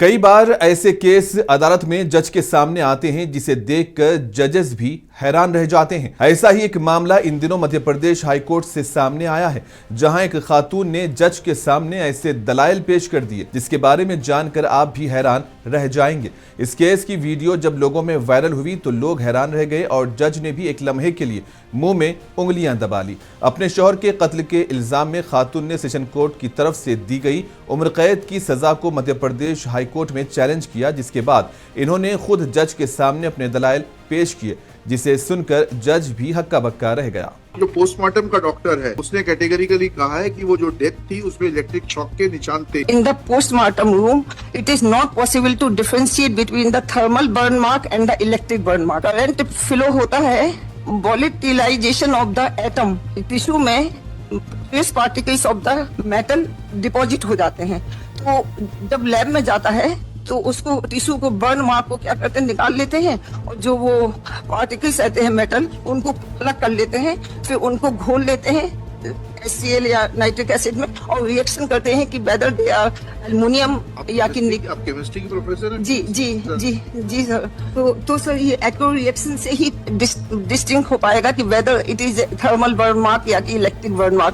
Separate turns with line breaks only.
कई बार ऐसे केस अदालत में जज के सामने आते हैं जिसे देखकर जजेस भी हैरान रह जाते हैं। ऐसा ही एक मामला इन दिनों मध्य प्रदेश हाईकोर्ट से सामने आया है, जहां एक खातून ने जज के सामने ऐसे दलाइल पेश कर दिए जिसके बारे में जानकर आप भी हैरान रह जाएंगे। इस केस की वीडियो जब लोगों में वायरल हुई तो लोग हैरान रह गए और जज ने भी एक लम्हे के लिए मुंह में उंगलियां दबा ली। अपने शौहर के कत्ल के इल्जाम में खातून ने सेशन कोर्ट की तरफ से दी गई उम्र कैद की सजा को मध्य प्रदेश हाईकोर्ट में चैलेंज किया, जिसके बाद इन्होंने खुद जज के सामने अपने दलाइल पेश किए, जिसे सुनकर जज भी हक्का बक्का रह गया।
जो पोस्टमार्टम का डॉक्टर है उसने कैटेगरिकली कहा है कि वो जो डेथ थी उसमें इलेक्ट्रिक शॉक के निशान थे।
In the postmortem room, it is not possible to differentiate between the thermal burn mark and the electric burn mark. Current flow होता है volatilization of the atom. Tissue में trace particles of the metal deposit हो जाते हैं। तो जब lab में जाता है तो उसको टिश्यू को बर्न मार्क को क्या करते हैं, निकाल लेते हैं और जो वो पार्टिकल्स रहते हैं मेटल उनको अलग कर लेते हैं, फिर उनको घोल लेते हैं HCl या नाइट्रिक एसिड में और रिएक्शन करते हैं कि वेदर दे आर एल्युमिनियम या कि
आप केमिस्ट्री के प्रोफेसर हैं?
जी सर। तो सर ये एक्रो रिएक्शन से ही डिस्टिंक्ट हो पाएगा कि whether it is thermal burn mark या कि इलेक्ट्रिक बर्न मार्क।